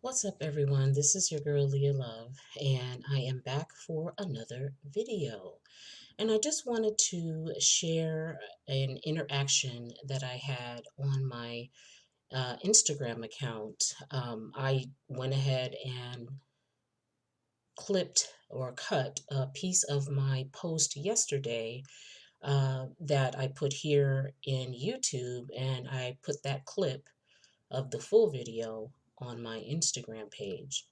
What's up, everyone? This is your girl Leah Love, and I am back for another video. And I just wanted to share an interaction that I had on my Instagram account. I went ahead and clipped or cut a piece of my post yesterday that I put here in YouTube, and I put that clip of the full video on my Instagram page.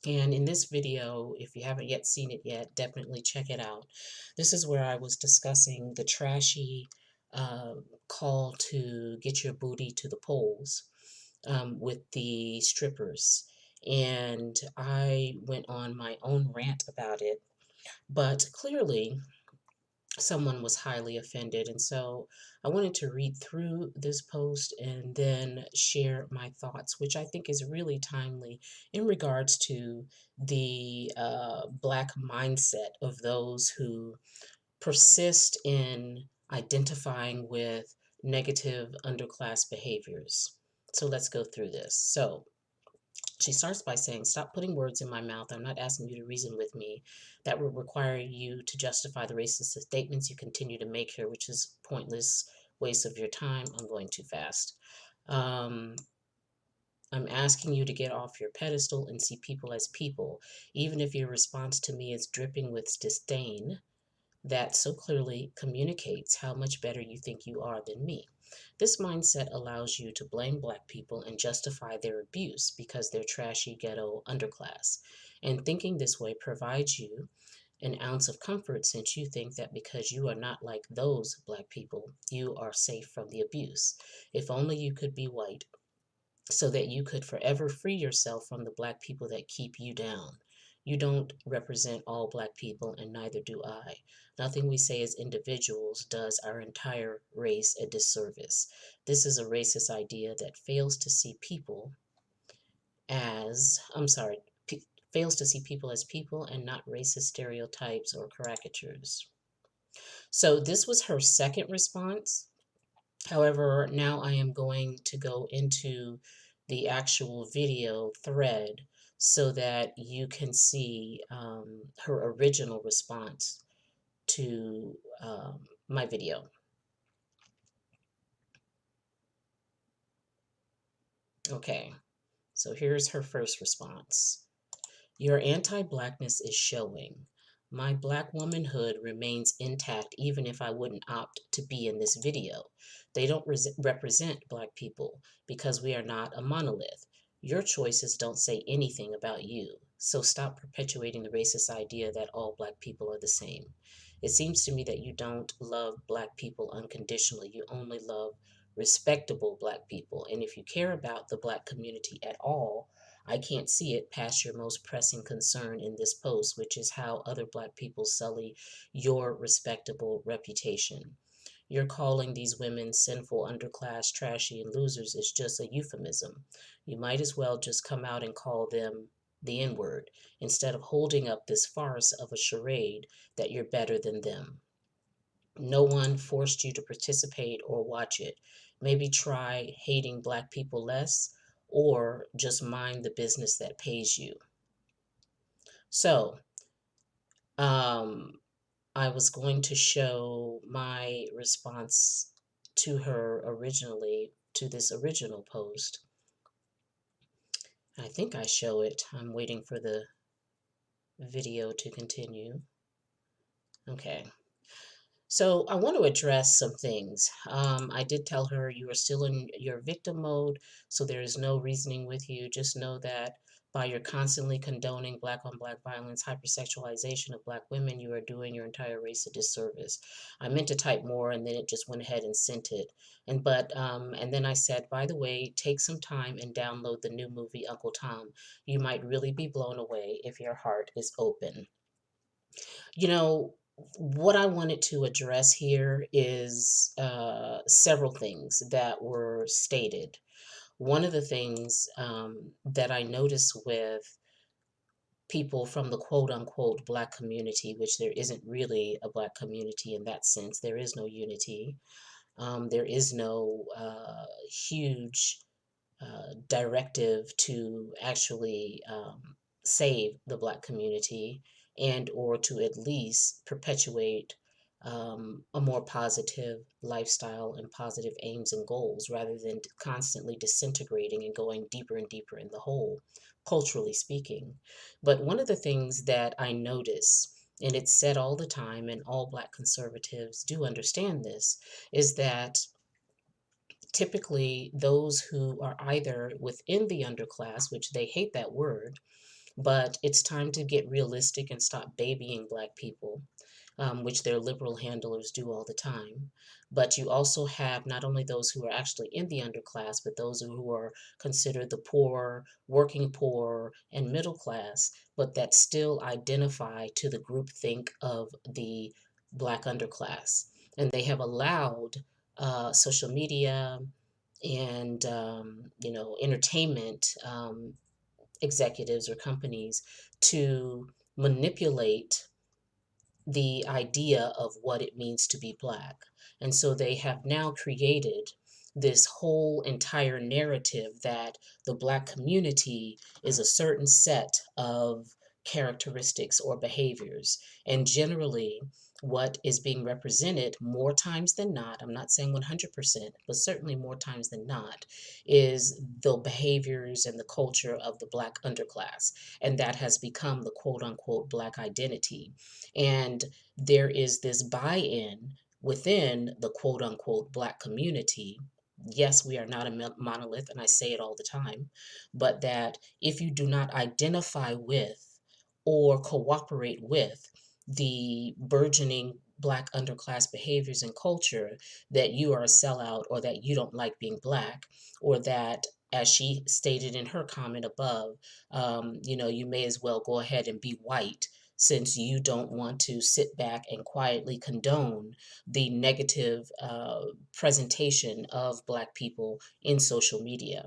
And in this video, if you haven't yet seen it yet, definitely check it out. This is where I was discussing the trashy uh, call to get your booty to the polls with the strippers. And I went on my own rant about it, but clearly someone was highly offended. And so I wanted to read through this post and then share my thoughts, which I think is really timely in regards to the Black mindset of those who persist in identifying with negative underclass behaviors. So let's go through this. So she starts by saying, "Stop putting words in my mouth. I'm not asking you to reason with me. That would require you to justify the racist statements you continue to make here, which is pointless waste of your time." I'm going too fast. Um, I'm asking you to get off your pedestal and see people as people. Even if your response to me is dripping with disdain, that so clearly communicates how much better you think you are than me. This mindset allows you to blame Black people and justify their abuse because they're trashy ghetto underclass. And thinking this way provides you an ounce of comfort, since you think that because you are not like those Black people, you are safe from the abuse. If only you could be white, so that you could forever free yourself from the Black people that keep you down. You don't represent all Black people, and neither do I. Nothing we say as individuals does our entire race a disservice. This is a racist idea that fails to see people as, I'm sorry, fails to see people as people and not racist stereotypes or caricatures. So this was her second response. However, now I am going to go into the actual video thread so that you can see her original response to my video. Okay, so here's her first response. "Your anti-Blackness is showing. My Black womanhood remains intact even if I wouldn't opt to be in this video. They don't represent Black people because we are not a monolith. Your choices don't say anything about you. So stop perpetuating the racist idea that all Black people are the same. It seems to me that you don't love Black people unconditionally. You only love respectable Black people. And if you care about the Black community at all, I can't see it past your most pressing concern in this post, which is how other Black people sully your respectable reputation. You're calling these women sinful, underclass, trashy, and losers is just a euphemism. You might as well just come out and call them the N word instead of holding up this farce of a charade that you're better than them. No one forced you to participate or watch it. Maybe try hating Black people less or just mind the business that pays you." So, um, I was going to show my response to her originally, to this original post. I think I show it. I'm waiting for the video to continue. Okay. So I want to address some things. I did tell her you are still in your victim mode, so there is no reasoning with you. Just know that by your constantly condoning Black on Black violence, hypersexualization of Black women, you are doing your entire race a disservice. I meant to type more, and then it just went ahead and sent it. And then I said, by the way, take some time and download the new movie Uncle Tom. You might really be blown away if your heart is open. You know, what I wanted to address here is several things that were stated. One of the things that I noticed with people from the quote unquote Black community, which there isn't really a Black community in that sense, there is no unity, there is no huge directive to actually save the Black community and or to at least perpetuate a more positive lifestyle and positive aims and goals rather than constantly disintegrating and going deeper and deeper in the hole, culturally speaking. But one of the things that I notice, and it's said all the time, and all Black conservatives do understand this, is that typically those who are either within the underclass, which they hate that word, but it's time to get realistic and stop babying Black people, which their liberal handlers do all the time. But you also have not only those who are actually in the underclass, but those who are considered the poor, working poor, and middle class, but that still identify to the groupthink of the Black underclass. And they have allowed social media and entertainment executives or companies to manipulate the idea of what it means to be Black. And so they have now created this whole entire narrative that the Black community is a certain set of characteristics or behaviors. And generally, what is being represented more times than not, I'm not saying 100%, but certainly more times than not, is the behaviors and the culture of the Black underclass. And that has become the quote unquote Black identity. And there is this buy in within the quote unquote Black community. Yes, we are not a monolith, and I say it all the time, but that if you do not identify with or cooperate with the burgeoning Black underclass behaviors and culture, that you are a sellout or that you don't like being Black, or that, as she stated in her comment above, you may as well go ahead and be white since you don't want to sit back and quietly condone the negative presentation of Black people in social media.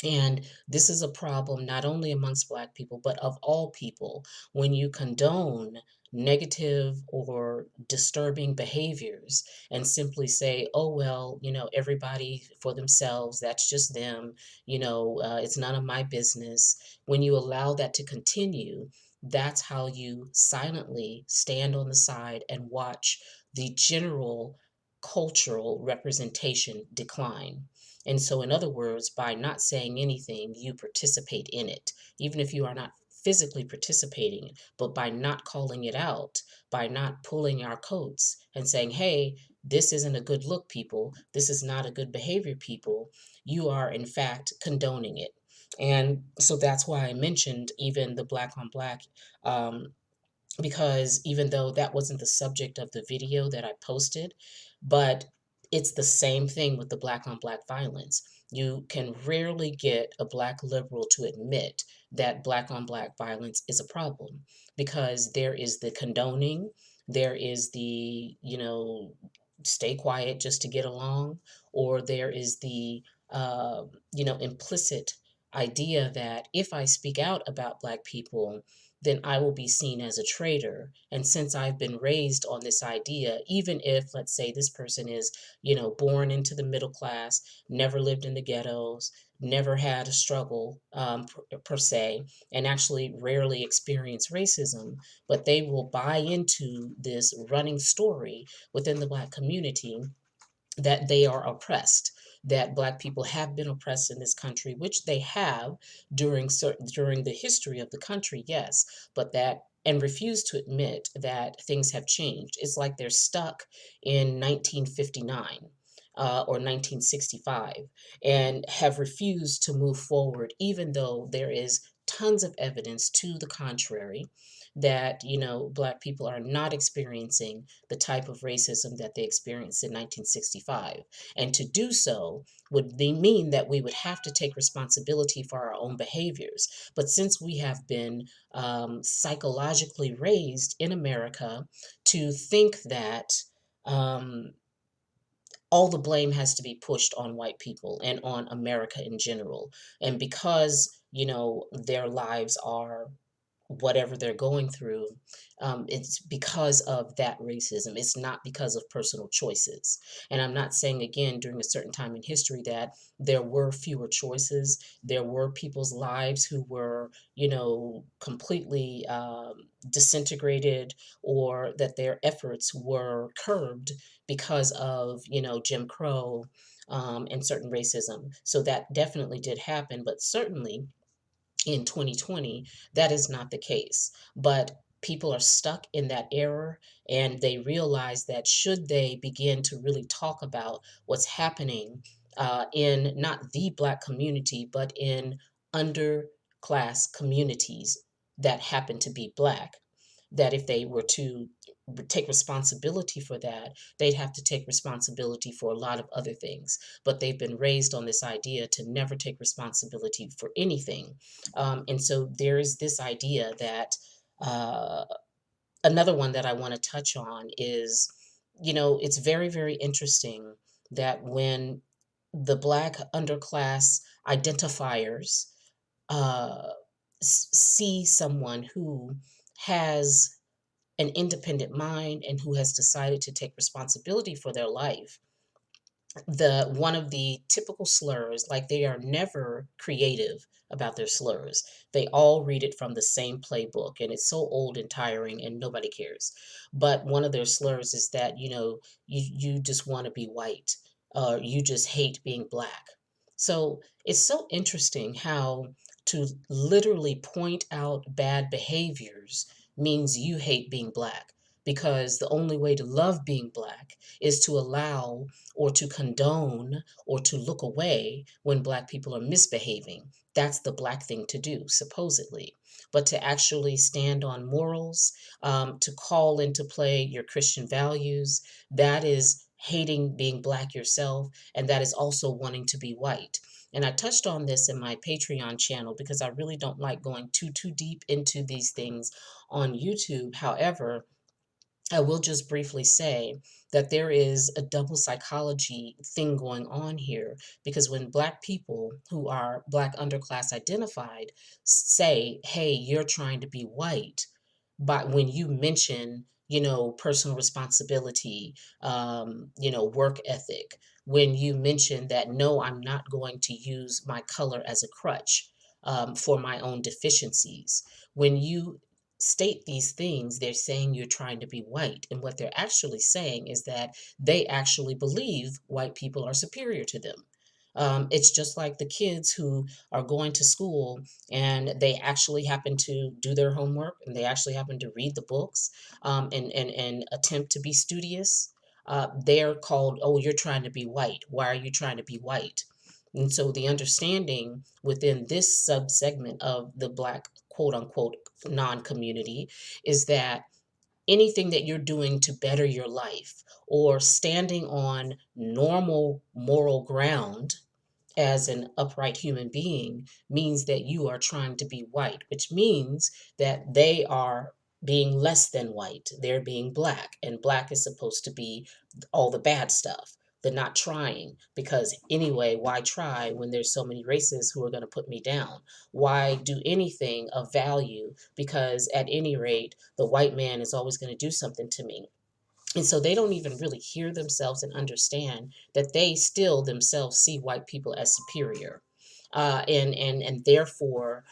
And this is a problem not only amongst Black people, but of all people. When you condone negative or disturbing behaviors and simply say, oh, well, everybody for themselves, that's just them, it's none of my business. When you allow that to continue, that's how you silently stand on the side and watch the general cultural representation decline. And so, in other words, by not saying anything, you participate in it, even if you are not physically participating, but by not calling it out, by not pulling our coats and saying, hey, this isn't a good look, people, this is not a good behavior, people, you are in fact condoning it. And so that's why I mentioned even the Black on Black, um, because even though that wasn't the subject of the video that I posted, but it's the same thing with the Black on Black violence. You can rarely get a Black liberal to admit that Black on Black violence is a problem because there is the condoning, there is the, stay quiet just to get along, or there is the, implicit idea that if I speak out about Black people, then I will be seen as a traitor. And since I've been raised on this idea, even if, let's say, this person is, born into the middle class, never lived in the ghettos, never had a struggle per se, and actually rarely experienced racism, but they will buy into this running story within the Black community that they are oppressed, that Black people have been oppressed in this country, which they have during the history of the country, yes, but that and refuse to admit that things have changed. It's like they're stuck in 1959. Or 1965, and have refused to move forward, even though there is tons of evidence to the contrary that Black people are not experiencing the type of racism that they experienced in 1965. And to do so would mean that we would have to take responsibility for our own behaviors. But since we have been psychologically raised in America to think that um, all the blame has to be pushed on white people and on America in general, and because their lives are whatever they're going through, it's because of that racism. It's not because of personal choices. And I'm not saying, again, during a certain time in history that there were fewer choices. There were people's lives who were, completely disintegrated, or that their efforts were curbed because of, Jim Crow, and certain racism. So that definitely did happen, but certainly in 2020, that is not the case. But people are stuck in that error, and they realize that should they begin to really talk about what's happening in not the Black community, but in underclass communities that happen to be Black, that if they were to take responsibility for that, they'd have to take responsibility for a lot of other things. But they've been raised on this idea to never take responsibility for anything. And so there is this idea that uh, another one that I want to touch on is, it's very, very interesting that when the Black underclass identifiers uh, see someone who has an independent mind and who has decided to take responsibility for their life, the one of the typical slurs, like, they are never creative about their slurs. They all read it from the same playbook, and it's so old and tiring and nobody cares. But one of their slurs is that, you just want to be white, or you just hate being Black. So it's so interesting how to literally point out bad behaviors means you hate being Black, because the only way to love being Black is to allow, or to condone, or to look away when Black people are misbehaving. That's the Black thing to do, supposedly. But to actually stand on morals, to call into play your Christian values, that is hating being Black yourself, and that is also wanting to be white. And I touched on this in my Patreon channel because I really don't like going too deep into these things on YouTube. However, I will just briefly say that there is a double psychology thing going on here, because when Black people who are Black underclass identified say, hey, you're trying to be white, but when you mention, personal responsibility, work ethic, when you mention that, no, I'm not going to use my color as a crutch for my own deficiencies, when you state these things, they're saying you're trying to be white. And what they're actually saying is that they actually believe white people are superior to them. It's just like the kids who are going to school and they actually happen to do their homework, and they actually happen to read the books, and attempt to be studious. They're called, oh, you're trying to be white. Why are you trying to be white? And so the understanding within this subsegment of the Black quote unquote non community is that anything that you're doing to better your life, or standing on normal moral ground as an upright human being, means that you are trying to be white, which means that they are being less than white. They're being Black, and Black is supposed to be all the bad stuff, the not trying. Because anyway, why try when there's so many races who are going to put me down? Why do anything of value? Because at any rate, the white man is always going to do something to me. And so they don't even really hear themselves and understand that they still themselves see white people as superior. And therefore,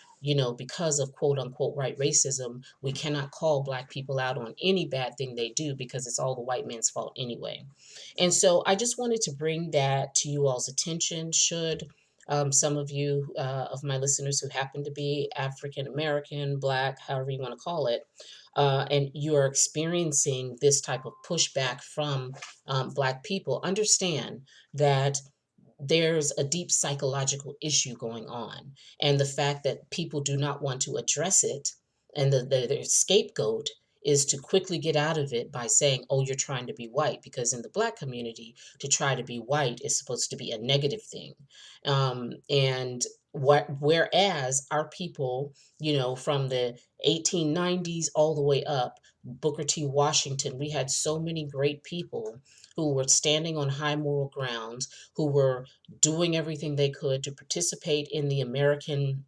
because of quote unquote white racism, we cannot call Black people out on any bad thing they do, because it's all the white man's fault anyway. And so I just wanted to bring that to you all's attention. Should some of you, of my listeners who happen to be African American, Black, however you want to call it, and you are experiencing this type of pushback from Black people, understand that there's a deep psychological issue going on. And the fact that people do not want to address it, and their scapegoat is to quickly get out of it by saying, oh, you're trying to be white, because in the Black community, to try to be white is supposed to be a negative thing. And whereas our people, from the 1890s all the way up, Booker T. Washington, we had so many great people who were standing on high moral grounds, who were doing everything they could to participate in the American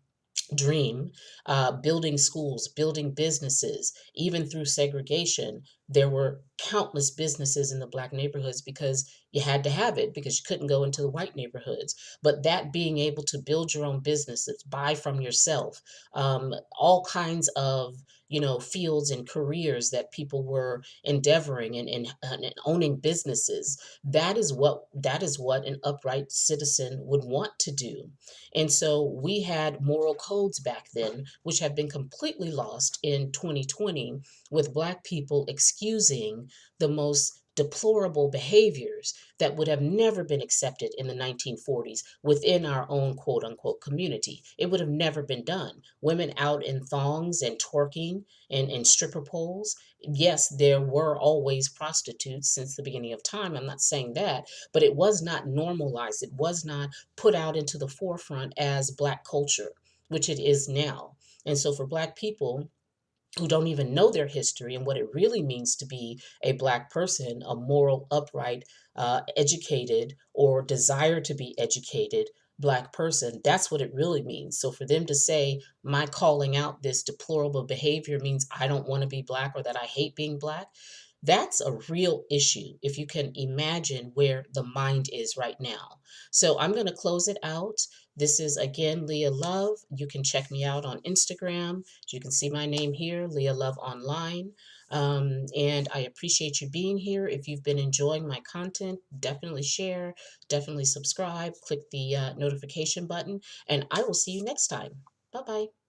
dream, building schools, building businesses, even through segregation. There were countless businesses in the black neighborhoods because you had to have it because you couldn't go into the white neighborhoods. But that being able to build your own businesses, buy from yourself, all kinds of fields and careers that people were endeavoring and owning businesses. That is what an upright citizen would want to do. And so we had moral codes back then, which have been completely lost in 2020, with Black people excusing the most deplorable behaviors that would have never been accepted in the 1940s within our own quote unquote community. It would have never been done. Women out in thongs and twerking and stripper poles. Yes, there were always prostitutes since the beginning of time. I'm not saying that, but it was not normalized. It was not put out into the forefront as Black culture, which it is now. And so for Black people who don't even know their history and what it really means to be a Black person, a moral, upright, educated, or desire to be educated Black person, that's what it really means. So for them to say, my calling out this deplorable behavior means I don't want to be Black or that I hate being Black, that's a real issue if you can imagine where the mind is right now. So I'm going to close it out. This is again Leah Love. You can check me out on Instagram. You can see my name here, LeahLoveOnline. And I appreciate you being here. If you've been enjoying my content, definitely share, definitely subscribe, click the notification button, and I will see you next time. Bye bye.